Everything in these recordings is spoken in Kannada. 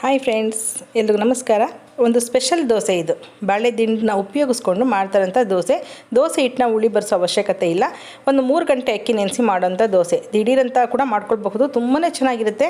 ಹಾಯ್ ಫ್ರೆಂಡ್ಸ್, ಎಲ್ರಿಗೂ ನಮಸ್ಕಾರ. ಒಂದು ಸ್ಪೆಷಲ್ ದೋಸೆ ಇದು. ಬಾಳೆ ದಿಂಡನ್ನ ಉಪಯೋಗಿಸ್ಕೊಂಡು ಮಾಡ್ತಾರಂಥ ದೋಸೆ ಹಿಟ್ಟನ್ನ ಉಳಿ ಬರೆಸೋ ಅವಶ್ಯಕತೆ ಇಲ್ಲ. ಒಂದು 3 ಗಂಟೆ ಅಕ್ಕಿ ನೆನೆಸಿ ಮಾಡೋಂಥ ದೋಸೆ ದಿಢೀರಂತ ಕೂಡ ಮಾಡ್ಕೊಳ್ಬಹುದು. ತುಂಬಾ ಚೆನ್ನಾಗಿರುತ್ತೆ.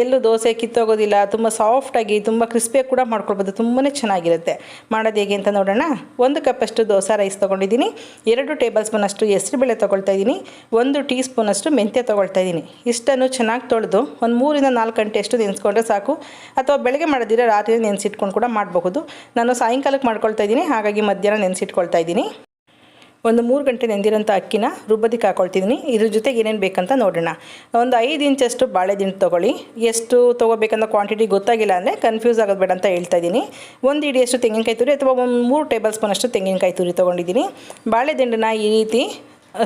ಎಲ್ಲೂ ದೋಸೆ ಕಿತ್ತೋಗೋದಿಲ್ಲ. ತುಂಬ ಸಾಫ್ಟಾಗಿ ತುಂಬ ಕ್ರಿಸ್ಪಿಯಾಗಿ ಕೂಡ ಮಾಡ್ಕೊಳ್ಬೋದು. ತುಂಬಾ ಚೆನ್ನಾಗಿರುತ್ತೆ. ಮಾಡೋದು ಹೇಗೆ ಅಂತ ನೋಡೋಣ. 1 ಕಪ್ಪಷ್ಟು ದೋಸೆ ರೈಸ್ ತೊಗೊಂಡಿದ್ದೀನಿ. 2 ಟೇಬಲ್ ಸ್ಪೂನಷ್ಟು ಹೆಸರುಬೇಳೆ ತೊಗೊಳ್ತಾ ಇದ್ದೀನಿ. 1 ಟೀ ಸ್ಪೂನಷ್ಟು ಮೆಂತ್ಯ ತೊಗೊಳ್ತಾ ಇದ್ದೀನಿ. ಇಷ್ಟನ್ನು ಚೆನ್ನಾಗಿ ತೊಳೆದು ಒಂದು 3 ರಿಂದ 4 ಗಂಟೆಯಷ್ಟು ನೆನೆಸ್ಕೊಂಡ್ರೆ ಸಾಕು. ಅಥವಾ ಬೆಳಗ್ಗೆ ಮಾಡೋದಿದ್ರೆ ರಾತ್ರಿ ನೆನೆಸಿಟ್ಕೊಂಡು ಕೂಡ ಮಾಡಬಹುದು. ನಾನು ಸಾಯಂಕಾಲಕ್ಕೆ ಮಾಡ್ಕೊಳ್ತಾ ಇದ್ದೀನಿ, ಹಾಗಾಗಿ ಮಧ್ಯಾಹ್ನ ನೆನೆಸಿಟ್ಕೊಳ್ತಾ ಇದ್ದೀನಿ. ಒಂದು 3 ಗಂಟೆ ನೆಂದಿರೋಂಥ ಅಕ್ಕಿನ ರುಬ್ಬೋದಕ್ಕೆ ಹಾಕ್ಕೊಳ್ತಿದ್ದೀನಿ. ಇದ್ರ ಜೊತೆಗೆ ಏನೇನು ಬೇಕಂತ ನೋಡೋಣ. ಒಂದು 5 ಇಂಚಷ್ಟು ಬಾಳೆ ದಿಂಡು ತೊಗೊಳ್ಳಿ. ಎಷ್ಟು ತೊಗೋಬೇಕಂತ ಕ್ವಾಂಟಿಟಿ ಗೊತ್ತಾಗಿಲ್ಲ ಅಂದರೆ ಕನ್ಫ್ಯೂಸ್ ಆಗೋದು ಬೇಡ ಅಂತ ಹೇಳ್ತಾ ಇದ್ದೀನಿ. 1 ಹಿಡಿಯಷ್ಟು ತೆಂಗಿನಕಾಯಿ ತುರಿ ಅಥವಾ ಒಂದು 3 ಟೇಬಲ್ ಸ್ಪೂನಷ್ಟು ತೆಂಗಿನಕಾಯಿ ತುರಿ ತೊಗೊಂಡಿದ್ದೀನಿ. ಬಾಳೆ ದಿಂಡನ್ನ ಈ ರೀತಿ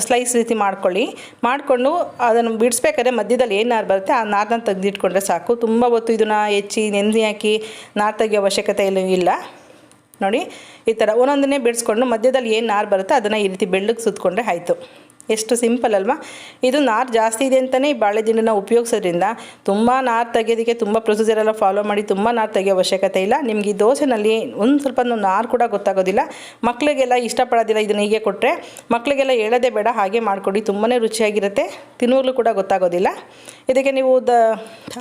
ಸ್ಲೈಸ್ ರೀತಿ ಮಾಡಿಕೊಂಡು ಅದನ್ನು ಬಿಡಿಸ್ಬೇಕಾದ್ರೆ ಮಧ್ಯದಲ್ಲಿ ಏನು ನಾರು ಬರುತ್ತೆ ಆ ನಾರನ್ನ ತೆಗೆದಿಟ್ಕೊಂಡ್ರೆ ಸಾಕು. ತುಂಬ ಹೊತ್ತು ಇದನ್ನು ಹೆಚ್ಚಿ ನೆನೆಸಿ ಹಾಕಿ ನಾರು ತೆಗಿಯೋ ಅವಶ್ಯಕತೆ ಇಲ್ಲ. ನೋಡಿ, ಈ ಥರ ಒಂದೊಂದನ್ನೇ ಬಿಡಿಸ್ಕೊಂಡು ಮಧ್ಯದಲ್ಲಿ ಏನು ನಾರು ಬರುತ್ತೆ ಅದನ್ನು ಈ ರೀತಿ ಬೆಳ್ಳಗೆ ಸುತ್ತಕೊಂಡ್ರೆ ಆಯಿತು. ಎಷ್ಟು ಸಿಂಪಲ್ ಅಲ್ವಾ? ಇದು ನಾರು ಜಾಸ್ತಿ ಇದೆ ಅಂತಲೇ ಈ ಬಾಳೆ ದಿಂಡನ್ನ ಉಪಯೋಗಿಸೋದ್ರಿಂದ ತುಂಬ ನಾರು ತೆಗೆಯೋದಕ್ಕೆ ತುಂಬ ಪ್ರೊಸೀಜರೆಲ್ಲ ಫಾಲೋ ಮಾಡಿ ತುಂಬ ನಾರು ತೆಗಿಯೋ ಅವಶ್ಯಕತೆ ಇಲ್ಲ. ನಿಮಗೆ ಈ ದೋಸೆನಲ್ಲಿ ಒಂದು ಸ್ವಲ್ಪ ನಾರು ಕೂಡ ಗೊತ್ತಾಗೋದಿಲ್ಲ. ಮಕ್ಕಳಿಗೆಲ್ಲ ಇಷ್ಟಪಡೋದಿಲ್ಲ. ಇದನ್ನು ಹೀಗೆ ಕೊಟ್ಟರೆ ಮಕ್ಕಳಿಗೆಲ್ಲ ಹೇಳೋದೇ ಬೇಡ, ಹಾಗೆ ಮಾಡಿಕೊಡಿ. ತುಂಬಾ ರುಚಿಯಾಗಿರುತ್ತೆ. ತಿನ್ನೋರ್ಗೂ ಕೂಡ ಗೊತ್ತಾಗೋದಿಲ್ಲ. ಇದಕ್ಕೆ ನೀವು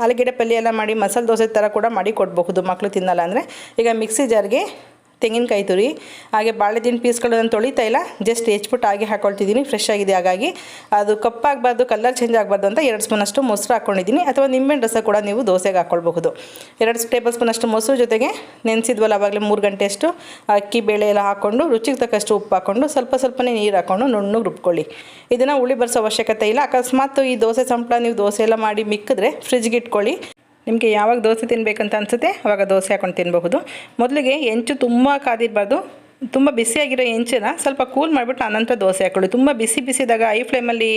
ಆಲೂಗೆಡ್ಡೆ ಪಲ್ಯ ಎಲ್ಲ ಮಾಡಿ ಮಸಾಲೆ ದೋಸೆ ಥರ ಕೂಡ ಮಾಡಿ ಕೊಡಬಹುದು, ಮಕ್ಕಳು ತಿನ್ನಲ್ಲ ಅಂದರೆ. ಈಗ ಮಿಕ್ಸಿ ಜಾರ್ಗೆ ತೆಂಗಿನಕಾಯಿ ತುರಿ ಹಾಗೆ ಬಾಳೆ ದಿಂಡು ಪೀಸ್ಗಳನ್ನು ತೊಳಿತಾ ಇಲ್ಲ, ಜಸ್ಟ್ ಹೆಚ್ಚಿಬಿಟ್ಟು ಹಾಗೆ ಹಾಕ್ಕೊಳ್ತಿದ್ದೀನಿ. ಫ್ರೆಶ್ ಆಗಿದೆ, ಹಾಗಾಗಿ ಅದು ಕಪ್ಪಾಗಬಾರ್ದು, ಕಲರ್ ಚೇಂಜ್ ಆಗಬಾರ್ದು ಅಂತ 2 ಸ್ಪೂನಷ್ಟು ಮೊಸರು ಹಾಕ್ಕೊಂಡಿದ್ದೀನಿ. ಅಥವಾ ನಿಂಬೆಹಣ್ಣು ರಸ ಕೂಡ ನೀವು ದೋಸೆಗೆ ಹಾಕ್ಕೊಳ್ಬಹುದು. 2 ಟೇಬಲ್ ಸ್ಪೂನಷ್ಟು ಮೊಸರು ಜೊತೆಗೆ ನೆನೆಸಿದ್ವಲ್ಲ ಆವಾಗಲೇ 3 ಗಂಟೆಯಷ್ಟು ಅಕ್ಕಿ ಬೇಳೆ ಎಲ್ಲ ಹಾಕ್ಕೊಂಡು ರುಚಿಗೆ ತಕ್ಕಷ್ಟು ಉಪ್ಪು ಹಾಕ್ಕೊಂಡು ಸ್ವಲ್ಪನೇ ನೀರು ಹಾಕ್ಕೊಂಡು ನುಣ್ಣಗೆ ರುಬ್ಕೊಳ್ಳಿ. ಇದನ್ನು ಉಳಿ ಬರೆಸೋ ಅವಶ್ಯಕತೆ ಇಲ್ಲ. ಅಕಸ್ಮಾತ್ ಈ ದೋಸೆ ಸಂಪಳ ನೀವು ದೋಸೆ ಎಲ್ಲ ಮಾಡಿ ಮಿಕ್ಕಿದ್ರೆ ಫ್ರಿಜ್ಗೆ ಇಟ್ಕೊಳ್ಳಿ. ನಿಮಗೆ ಯಾವಾಗ ದೋಸೆ ತಿನ್ನಬೇಕಂತ ಅನಿಸುತ್ತೆ ಆವಾಗ ದೋಸೆ ಹಾಕ್ಕೊಂಡು ತಿನ್ನಬಹುದು. ಮೊದಲಿಗೆ ಹೆಂಚು ತುಂಬ ಕಾದಿರಬಾರ್ದು. ತುಂಬ ಬಿಸಿಯಾಗಿರೋ ಹೆಂಚನ್ನ ಸ್ವಲ್ಪ ಕೂಲ್ ಮಾಡಿಬಿಟ್ಟು ಆನಂತರ ದೋಸೆ ಹಾಕ್ಕೊಳ್ಳಿ. ತುಂಬ ಬಿಸಿದಾಗ ಐ ಫ್ಲೇಮಲ್ಲಿ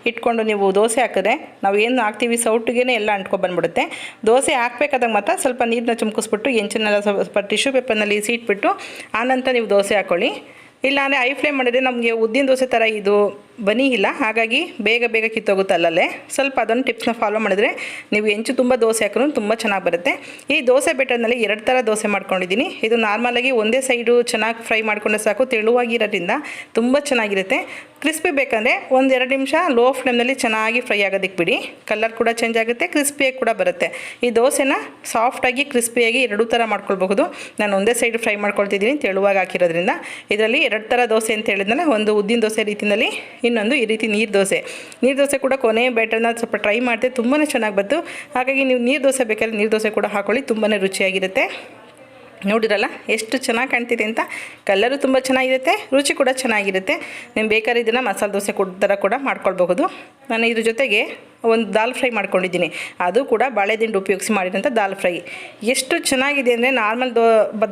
ಇಟ್ಕೊಂಡು ನೀವು ದೋಸೆ ಹಾಕಿದ್ರೆ ನಾವು ಏನು ಹಾಕ್ತೀವಿ ಸೌಟಿಗೆ ಎಲ್ಲ ಅಂಟ್ಕೊಬಂದ್ಬಿಡುತ್ತೆ. ದೋಸೆ ಹಾಕಬೇಕಾದಾಗ ಮಾತ್ರ ಸ್ವಲ್ಪ ನೀರನ್ನ ಚುಮ್ಕಿಸ್ಬಿಟ್ಟು ಹೆಂಚನ್ನೆಲ್ಲ ಸ್ವಲ್ಪ ಟಿಶ್ಯೂ ಪೇಪರ್ನಲ್ಲಿ ಸೀಟ್ಬಿಟ್ಟು ಆನಂತರ ನೀವು ದೋಸೆ ಹಾಕ್ಕೊಳ್ಳಿ. ಇಲ್ಲಾಂದರೆ ಐ ಫ್ಲೇಮ್ ಮಾಡಿದರೆ ನಮಗೆ ಉದ್ದಿನ ದೋಸೆ ಥರ ಇದು ಬನಿ ಇಲ್ಲ, ಹಾಗಾಗಿ ಬೇಗ ಕಿತ್ತೋಗುತ್ತೆ ಅಲ್ಲಲ್ಲೇ. ಸ್ವಲ್ಪ ಅದನ್ನು ಟಿಪ್ಸ್ನ ಫಾಲೋ ಮಾಡಿದರೆ ನೀವು ಹೆಂಚು ತುಂಬ ದೋಸೆ ಹಾಕಿದ್ರು ತುಂಬ ಚೆನ್ನಾಗಿ ಬರುತ್ತೆ. ಈ ದೋಸೆ ಬೆಟರ್ನಲ್ಲಿ 2 ಥರ ದೋಸೆ ಮಾಡ್ಕೊಂಡಿದ್ದೀನಿ. ಇದು ನಾರ್ಮಲಾಗಿ ಒಂದೇ ಸೈಡು ಚೆನ್ನಾಗಿ ಫ್ರೈ ಮಾಡ್ಕೊಂಡ್ರೆ ಸಾಕು. ತೆಳುವಾಗಿರೋದ್ರಿಂದ ತುಂಬ ಚೆನ್ನಾಗಿರುತ್ತೆ. ಕ್ರಿಸ್ಪಿ ಬೇಕಂದರೆ 1-2 ನಿಮಿಷ ಲೋ ಫ್ಲೇಮ್ನಲ್ಲಿ ಚೆನ್ನಾಗಿ ಫ್ರೈ ಆಗೋದಕ್ಕೆ ಬಿಡಿ. ಕಲರ್ ಕೂಡ ಚೇಂಜ್ ಆಗುತ್ತೆ, ಕ್ರಿಸ್ಪಿಯಾಗಿ ಕೂಡ ಬರುತ್ತೆ. ಈ ದೋಸೆನ ಸಾಫ್ಟಾಗಿ ಕ್ರಿಸ್ಪಿಯಾಗಿ 2 ಥರ ಮಾಡ್ಕೊಳ್ಬಹುದು. ನಾನು ಒಂದೇ ಸೈಡ್ ಫ್ರೈ ಮಾಡ್ಕೊಳ್ತಿದ್ದೀನಿ ತೆಳುವಾಗಿ ಹಾಕಿರೋದ್ರಿಂದ. ಇದರಲ್ಲಿ 2 ಥರ ದೋಸೆ ಅಂತ ಹೇಳಿದ್ನಲ್ಲ, ಒಂದು ಉದ್ದಿನ ದೋಸೆ ರೀತಿಯಲ್ಲಿ, ಇನ್ನೊಂದು ಈ ರೀತಿ ನೀರು ದೋಸೆ ಕೂಡ ಕೊನೆ ಬ್ಯಾಟರ್ನ ಸ್ವಲ್ಪ ಟ್ರೈ ಮಾಡಿದೆ, ತುಂಬಾ ಚೆನ್ನಾಗಿ ಬಂತು. ಹಾಗಾಗಿ ನೀವು ನೀರು ದೋಸೆ ಬೇಕಾದ್ರೆ ನೀರು ದೋಸೆ ಕೂಡ ಹಾಕೊಳ್ಳಿ, ತುಂಬಾ ರುಚಿಯಾಗಿರುತ್ತೆ. ನೋಡಿರಲ್ಲ ಎಷ್ಟು ಚೆನ್ನಾಗಿ ಕಾಣ್ತಿದೆ ಅಂತ. ಕಲರು ತುಂಬ ಚೆನ್ನಾಗಿರುತ್ತೆ, ರುಚಿ ಕೂಡ ಚೆನ್ನಾಗಿರುತ್ತೆ. ನೀವು ಬೇಕಾದ್ರೆ ಇದನ್ನು ಮಸಾಲೆ ದೋಸೆ ಥರ ಕೂಡ ಮಾಡ್ಕೊಳ್ಬಹುದು. ನಾನು ಇದ್ರ ಜೊತೆಗೆ ಒಂದು ದಾಲ್ ಫ್ರೈ ಮಾಡ್ಕೊಂಡಿದ್ದೀನಿ. ಅದು ಕೂಡ ಬಾಳೆ ದಿಂಡು ಉಪಯೋಗಿಸಿ ಮಾಡಿರೋಂಥ ದಾಲ್ ಫ್ರೈ. ಎಷ್ಟು ಚೆನ್ನಾಗಿದೆ ಅಂದರೆ ನಾರ್ಮಲ್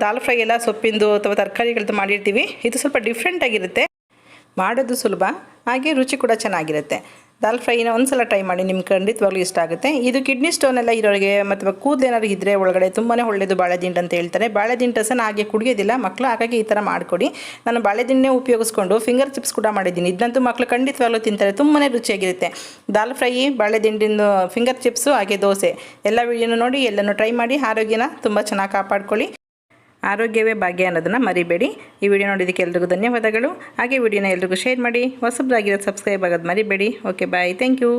ದಾಲ್ ಫ್ರೈ ಎಲ್ಲ ಸೊಪ್ಪಿಂದು ಅಥವಾ ತರಕಾರಿಗಳದ್ದು ಮಾಡಿರ್ತೀವಿ. ಇದು ಸ್ವಲ್ಪ ಡಿಫ್ರೆಂಟಾಗಿರುತ್ತೆ, ಮಾಡೋದು ಸುಲಭ, ಹಾಗೆ ರುಚಿ ಕೂಡ ಚೆನ್ನಾಗಿರುತ್ತೆ. ದಾಲ್ ಫ್ರೈನ ಒಂದ್ಸಲ ಟ್ರೈ ಮಾಡಿ, ನಿಮ್ಗೆ ಖಂಡಿತವಾಗ್ಲೂ ಇಷ್ಟ ಆಗುತ್ತೆ. ಇದು ಕಿಡ್ನಿ ಸ್ಟೋನ್ ಎಲ್ಲ ಇರೋರಿಗೆ ಮತ್ತು ಕೂದಲೇನಾದ್ರು ಇದ್ದರೆ ಒಳಗಡೆ ತುಂಬಾ ಒಳ್ಳೆಯದು ಬಾಳೆ ದಿಂಡು ಅಂತ ಹೇಳ್ತಾರೆ. ಬಾಳೆ ದಿಂಡು ರಸನ ಹಾಗೆ ಕುಡಿಯೋದಿಲ್ಲ ಮಕ್ಕಳು, ಹಾಗಾಗಿ ಈ ಥರ ಮಾಡಿಕೊಡಿ. ನಾನು ಬಾಳೆ ದಿಂಡನ್ನೇ ಉಪಯೋಗಿಸ್ಕೊಂಡು ಫಿಂಗರ್ ಚಿಪ್ಸ್ ಕೂಡ ಮಾಡಿದ್ದೀನಿ. ಇದಂತೂ ಮಕ್ಕಳು ಖಂಡಿತವಾಗ್ಲೂ ತಿಂತಾರೆ, ತುಂಬಾ ರುಚಿಯಾಗಿರುತ್ತೆ. ದಾಲ್ ಫ್ರೈ, ಬಾಳೆ ದಿಂಡಿನ ಫಿಂಗರ್ ಚಿಪ್ಸು ಹಾಗೆ ದೋಸೆ ಎಲ್ಲ ವಿಡಿಯೋನು ನೋಡಿ, ಎಲ್ಲನೂ ಟ್ರೈ ಮಾಡಿ. ಆರೋಗ್ಯನ ತುಂಬ ಚೆನ್ನಾಗಿ ಕಾಪಾಡ್ಕೊಳ್ಳಿ. ಆರೋಗ್ಯವೇ ಭಾಗ್ಯ ಅನ್ನೋದನ್ನು ಮರಿಬೇಡಿ. ಈ ವಿಡಿಯೋ ನೋಡಿದ್ದಕ್ಕೆ ಎಲ್ರಿಗೂ ಧನ್ಯವಾದಗಳು. ಹಾಗೆ ವಿಡಿಯೋನ ಎಲ್ರಿಗೂ ಶೇರ್ ಮಾಡಿ. ಹೊಸಬ್ರಾಗಿರೋದು ಸಬ್ಸ್ಕ್ರೈಬ್ ಆಗೋದು ಮರಿಬೇಡಿ. Okay, bye, thank you.